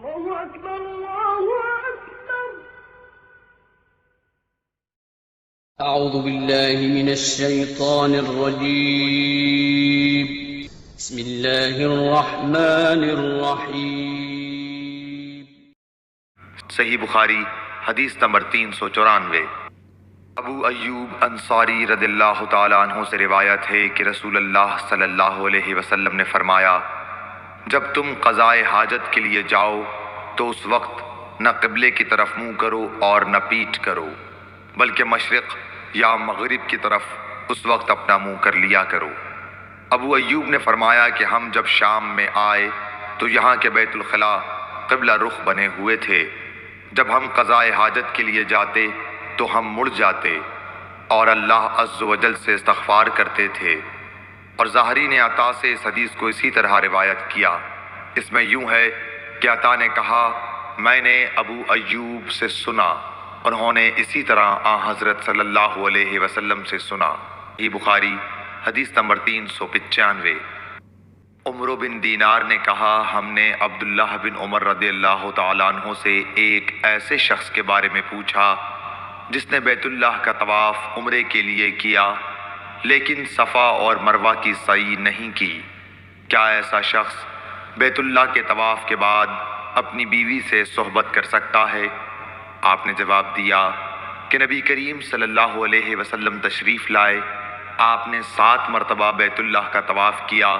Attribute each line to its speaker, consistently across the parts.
Speaker 1: الله أكبر الله أكبر.
Speaker 2: أعوذ بالله من الشيطان الرجيم. بسم الله الرحمن الرحيم.
Speaker 3: صحیح بخاری حدیث نمبر 394۔ ابو ایوب انصاری رضی اللہ تعالیٰ عنہ سے روایت ہے کہ رسول اللہ صلی اللہ علیہ وسلم نے فرمایا، جب تم قضائے حاجت کے لیے جاؤ تو اس وقت نہ قبلے کی طرف منہ کرو اور نہ پیٹھ کرو، بلکہ مشرق یا مغرب کی طرف اس وقت اپنا منہ کر لیا کرو۔ ابو ایوب نے فرمایا کہ ہم جب شام میں آئے تو یہاں کے بیت الخلاء قبلہ رخ بنے ہوئے تھے۔ جب ہم قضائے حاجت کے لیے جاتے تو ہم مڑ جاتے اور اللہ عز و جل سے استغفار کرتے تھے۔ اور ظاہری نے عطا سے اس حدیث کو اسی طرح روایت کیا۔ اس میں یوں ہے کہ عطا نے کہا، میں نے ابو ایوب سے سنا، انہوں نے اسی طرح حضرت صلی اللہ علیہ وسلم سے سنا۔ یہ بخاری حدیث نمبر 395۔ عمر بن دینار نے کہا، ہم نے عبداللہ بن عمر رضی اللہ تعالیٰ عنہ سے ایک ایسے شخص کے بارے میں پوچھا جس نے بیت اللہ کا طواف عمرے کے لیے کیا لیکن صفا اور مروہ کی سعی نہیں کی، کیا ایسا شخص بیت اللہ کے طواف کے بعد اپنی بیوی سے صحبت کر سکتا ہے؟ آپ نے جواب دیا کہ نبی کریم صلی اللہ علیہ وسلم تشریف لائے، آپ نے 7 مرتبہ بیت اللہ کا طواف کیا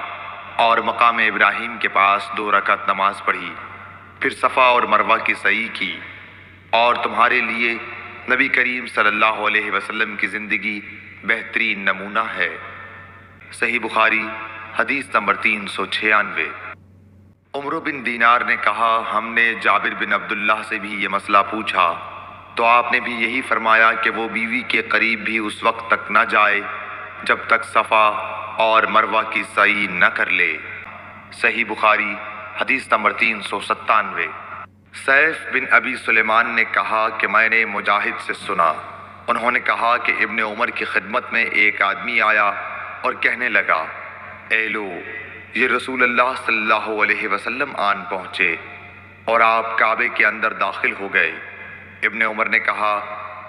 Speaker 3: اور مقام ابراہیم کے پاس 2 رکعت نماز پڑھی، پھر صفا اور مروہ کی سعی کی، اور تمہارے لیے نبی کریم صلی اللہ علیہ وسلم کی زندگی بہترین نمونہ ہے۔ صحیح بخاری حدیث نمبر 396۔ عمر بن دینار نے کہا، ہم نے جابر بن عبداللہ سے بھی یہ مسئلہ پوچھا تو آپ نے بھی یہی فرمایا کہ وہ بیوی کے قریب بھی اس وقت تک نہ جائے جب تک صفا اور مروہ کی سعی نہ کر لے۔ صحیح بخاری حدیث نمبر 397۔ سیف بن ابی سلیمان نے کہا کہ میں نے مجاہد سے سنا، انہوں نے کہا کہ ابن عمر کی خدمت میں ایک آدمی آیا اور کہنے لگا، اے لو، یہ رسول اللہ صلی اللہ علیہ وسلم آن پہنچے اور آپ کعبے کے اندر داخل ہو گئے۔ ابن عمر نے کہا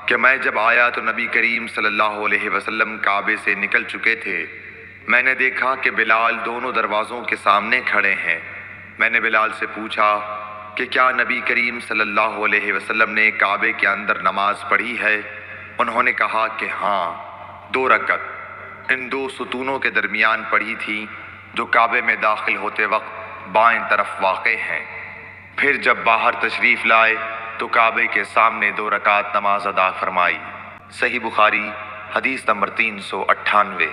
Speaker 3: کہ میں جب آیا تو نبی کریم صلی اللہ علیہ وسلم کعبے سے نکل چکے تھے۔ میں نے دیکھا کہ بلال دونوں دروازوں کے سامنے کھڑے ہیں۔ میں نے بلال سے پوچھا کہ کیا نبی کریم صلی اللہ علیہ وسلم نے کعبے کے اندر نماز پڑھی ہے؟ انہوں نے کہا کہ ہاں، 2 رکعت ان 2 ستونوں کے درمیان پڑھی تھی جو کعبے میں داخل ہوتے وقت بائیں طرف واقع ہیں۔ پھر جب باہر تشریف لائے تو کعبے کے سامنے 2 رکعت نماز ادا فرمائی۔ صحیح بخاری حدیث نمبر 398۔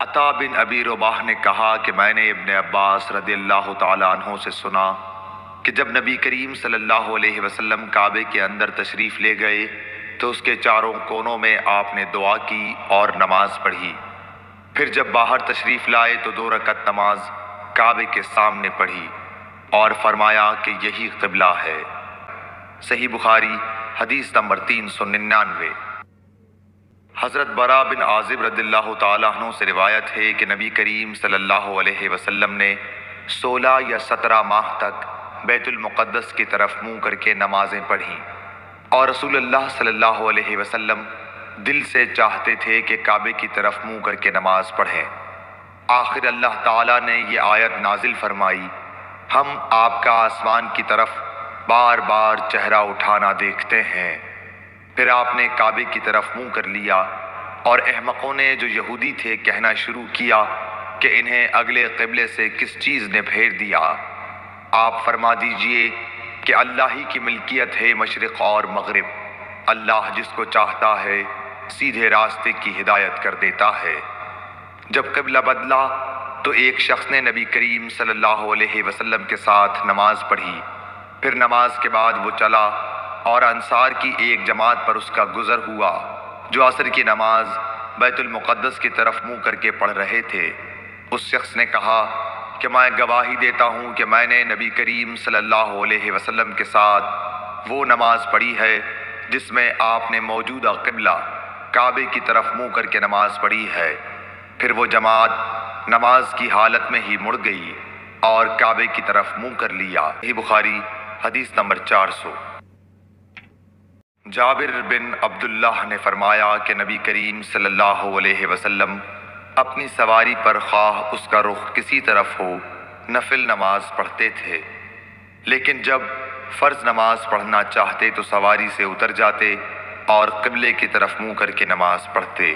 Speaker 3: عطا بن ابی رباح نے کہا کہ میں نے ابن عباس رضی اللہ تعالیٰ عنہ سے سنا کہ جب نبی کریم صلی اللہ علیہ وسلم کعبے کے اندر تشریف لے گئے تو اس کے چاروں کونوں میں آپ نے دعا کی اور نماز پڑھی۔ پھر جب باہر تشریف لائے تو 2 رکعت نماز کعبے کے سامنے پڑھی اور فرمایا کہ یہی قبلہ ہے۔ صحیح بخاری حدیث نمبر 399۔ حضرت برا بن عازب رضی اللہ تعالیٰ عنہ سے روایت ہے کہ نبی کریم صلی اللہ علیہ وسلم نے 16 یا 17 ماہ تک بیت المقدس کی طرف منہ کر کے نمازیں پڑھیں، اور رسول اللہ صلی اللہ علیہ وسلم دل سے چاہتے تھے کہ کعبے کی طرف منہ کر کے نماز پڑھیں۔ آخر اللہ تعالیٰ نے یہ آیت نازل فرمائی، ہم آپ کا آسمان کی طرف بار بار چہرہ اٹھانا دیکھتے ہیں۔ پھر آپ نے کعبے کی طرف منہ کر لیا، اور احمقوں نے جو یہودی تھے کہنا شروع کیا کہ انہیں اگلے قبلے سے کس چیز نے پھیر دیا۔ آپ فرما دیجئے کہ اللہ ہی کی ملکیت ہے مشرق اور مغرب، اللہ جس کو چاہتا ہے سیدھے راستے کی ہدایت کر دیتا ہے۔ جب قبلہ بدلا تو ایک شخص نے نبی کریم صلی اللہ علیہ وسلم کے ساتھ نماز پڑھی، پھر نماز کے بعد وہ چلا اور انصار کی ایک جماعت پر اس کا گزر ہوا جو عصر کی نماز بیت المقدس کی طرف منہ کر کے پڑھ رہے تھے۔ اس شخص نے کہا کہ میں گواہی دیتا ہوں کہ میں نے نبی کریم صلی اللہ علیہ وسلم کے ساتھ وہ نماز پڑھی ہے جس میں آپ نے موجودہ قبلہ کعبے کی طرف منہ کر کے نماز پڑھی ہے۔ پھر وہ جماعت نماز کی حالت میں ہی مڑ گئی اور کعبے کی طرف منہ کر لیا۔ یہ بخاری حدیث نمبر 400۔ جابر بن عبداللہ نے فرمایا کہ نبی کریم صلی اللہ علیہ وسلم اپنی سواری پر خواہ اس کا رخ کسی طرف ہو نفل نماز پڑھتے تھے، لیکن جب فرض نماز پڑھنا چاہتے تو سواری سے اتر جاتے اور قبلے کی طرف منہ کر کے نماز پڑھتے۔